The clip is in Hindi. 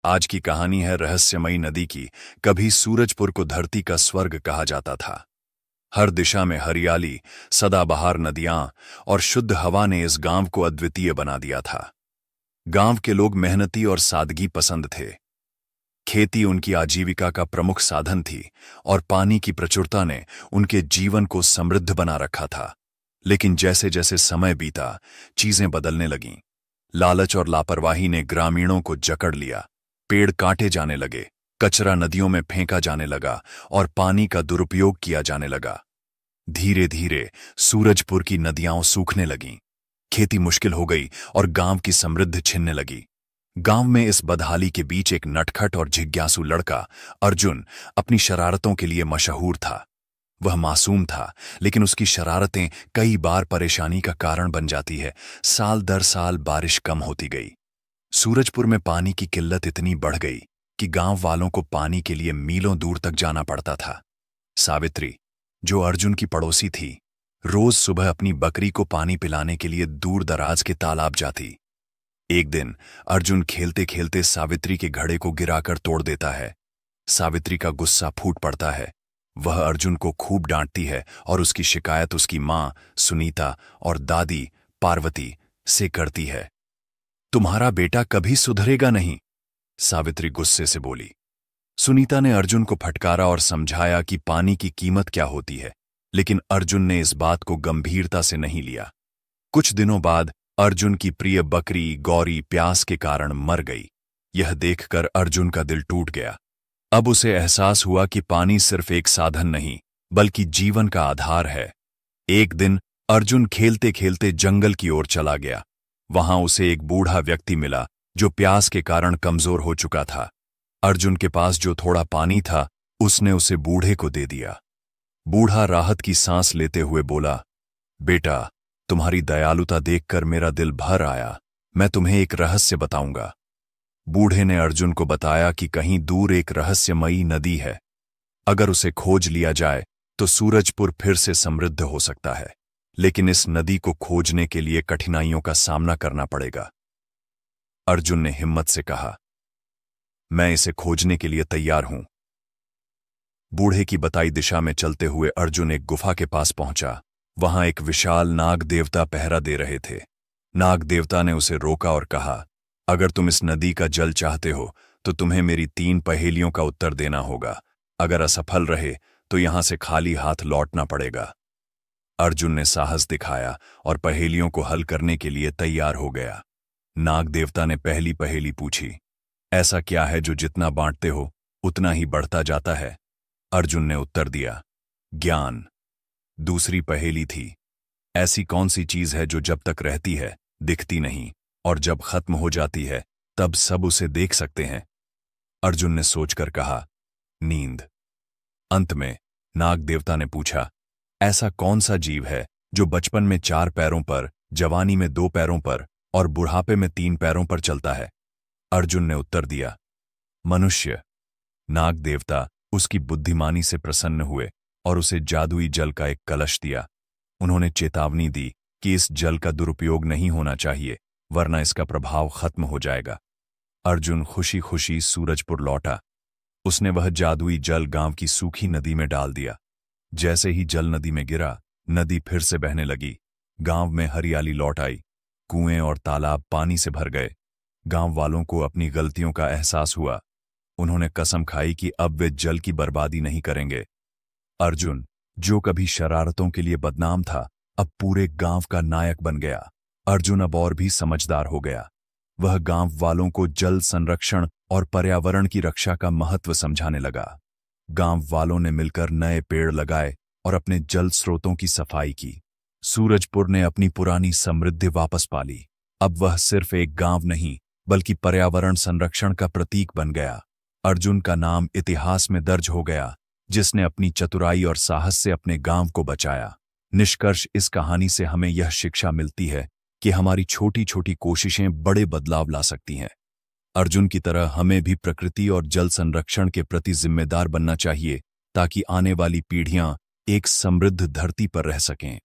आज की कहानी है रहस्यमयी नदी की। कभी सूरजपुर को धरती का स्वर्ग कहा जाता था। हर दिशा में हरियाली, सदाबहार नदियां और शुद्ध हवा ने इस गांव को अद्वितीय बना दिया था। गांव के लोग मेहनती और सादगी पसंद थे। खेती उनकी आजीविका का प्रमुख साधन थी और पानी की प्रचुरता ने उनके जीवन को समृद्ध बना रखा था। लेकिन जैसे जैसे समय बीता, चीजें बदलने लगीं। लालच और लापरवाही ने ग्रामीणों को जकड़ लिया। पेड़ काटे जाने लगे, कचरा नदियों में फेंका जाने लगा और पानी का दुरुपयोग किया जाने लगा। धीरे धीरे सूरजपुर की नदियां सूखने लगीं। खेती मुश्किल हो गई और गांव की समृद्धि छिनने लगी। गांव में इस बदहाली के बीच एक नटखट और जिज्ञासु लड़का अर्जुन अपनी शरारतों के लिए मशहूर था। वह मासूम था, लेकिन उसकी शरारतें कई बार परेशानी का कारण बन जाती है। साल दर साल बारिश कम होती गई। सूरजपुर में पानी की किल्लत इतनी बढ़ गई कि गांव वालों को पानी के लिए मीलों दूर तक जाना पड़ता था। सावित्री, जो अर्जुन की पड़ोसी थी, रोज सुबह अपनी बकरी को पानी पिलाने के लिए दूर दराज के तालाब जाती। एक दिन अर्जुन खेलते खेलते सावित्री के घड़े को गिराकर तोड़ देता है। सावित्री का गुस्सा फूट पड़ता है। वह अर्जुन को खूब डांटती है और उसकी शिकायत उसकी मां सुनीता और दादी पार्वती से करती है। तुम्हारा बेटा कभी सुधरेगा नहीं, सावित्री गुस्से से बोली। सुनीता ने अर्जुन को फटकारा और समझाया कि पानी की कीमत क्या होती है, लेकिन अर्जुन ने इस बात को गंभीरता से नहीं लिया। कुछ दिनों बाद अर्जुन की प्रिय बकरी गौरी प्यास के कारण मर गई। यह देखकर अर्जुन का दिल टूट गया। अब उसे एहसास हुआ कि पानी सिर्फ एक साधन नहीं, बल्कि जीवन का आधार है। एक दिन अर्जुन खेलते खेलते जंगल की ओर चला गया। वहां उसे एक बूढ़ा व्यक्ति मिला जो प्यास के कारण कमजोर हो चुका था। अर्जुन के पास जो थोड़ा पानी था, उसने उसे बूढ़े को दे दिया। बूढ़ा राहत की सांस लेते हुए बोला, बेटा, तुम्हारी दयालुता देखकर मेरा दिल भर आया। मैं तुम्हें एक रहस्य बताऊंगा। बूढ़े ने अर्जुन को बताया कि कहीं दूर एक रहस्यमयी नदी है। अगर उसे खोज लिया जाए तो सूरजपुर फिर से समृद्ध हो सकता है, लेकिन इस नदी को खोजने के लिए कठिनाइयों का सामना करना पड़ेगा। अर्जुन ने हिम्मत से कहा, मैं इसे खोजने के लिए तैयार हूं। बूढ़े की बताई दिशा में चलते हुए अर्जुन एक गुफा के पास पहुंचा। वहां एक विशाल नाग देवता पहरा दे रहे थे। नाग देवता ने उसे रोका और कहा, अगर तुम इस नदी का जल चाहते हो तो तुम्हें मेरी 3 पहेलियों का उत्तर देना होगा। अगर असफल रहे तो यहां से खाली हाथ लौटना पड़ेगा। अर्जुन ने साहस दिखाया और पहेलियों को हल करने के लिए तैयार हो गया। नाग देवता ने पहली पहेली पूछी, ऐसा क्या है जो जितना बांटते हो उतना ही बढ़ता जाता है? अर्जुन ने उत्तर दिया, ज्ञान। दूसरी पहेली थी, ऐसी कौन सी चीज है जो जब तक रहती है दिखती नहीं और जब खत्म हो जाती है तब सब उसे देख सकते हैं? अर्जुन ने सोचकर कहा, नींद। अंत में नाग देवता ने पूछा, ऐसा कौन सा जीव है जो बचपन में 4 पैरों पर, जवानी में 2 पैरों पर और बुढ़ापे में 3 पैरों पर चलता है? अर्जुन ने उत्तर दिया, मनुष्य। नाग देवता उसकी बुद्धिमानी से प्रसन्न हुए और उसे जादुई जल का एक कलश दिया। उन्होंने चेतावनी दी कि इस जल का दुरुपयोग नहीं होना चाहिए, वरना इसका प्रभाव खत्म हो जाएगा। अर्जुन खुशी खुशी सूरजपुर लौटा। उसने वह जादुई जल गांव की सूखी नदी में डाल दिया। जैसे ही जल नदी में गिरा, नदी फिर से बहने लगी। गांव में हरियाली लौट आई। कुएं और तालाब पानी से भर गए। गांव वालों को अपनी गलतियों का एहसास हुआ। उन्होंने कसम खाई कि अब वे जल की बर्बादी नहीं करेंगे। अर्जुन, जो कभी शरारतों के लिए बदनाम था, अब पूरे गांव का नायक बन गया। अर्जुन अब और भी समझदार हो गया। वह गांव वालों को जल संरक्षण और पर्यावरण की रक्षा का महत्व समझाने लगा। गांव वालों ने मिलकर नए पेड़ लगाए और अपने जल स्रोतों की सफाई की। सूरजपुर ने अपनी पुरानी समृद्धि वापस पा ली। अब वह सिर्फ एक गांव नहीं, बल्कि पर्यावरण संरक्षण का प्रतीक बन गया। अर्जुन का नाम इतिहास में दर्ज हो गया, जिसने अपनी चतुराई और साहस से अपने गांव को बचाया। निष्कर्ष इस कहानी से हमें यह शिक्षा मिलती है कि हमारी छोटी छोटी कोशिशें बड़े बदलाव ला सकती हैं। अर्जुन की तरह हमें भी प्रकृति और जल संरक्षण के प्रति जिम्मेदार बनना चाहिए, ताकि आने वाली पीढ़ियां एक समृद्ध धरती पर रह सकें।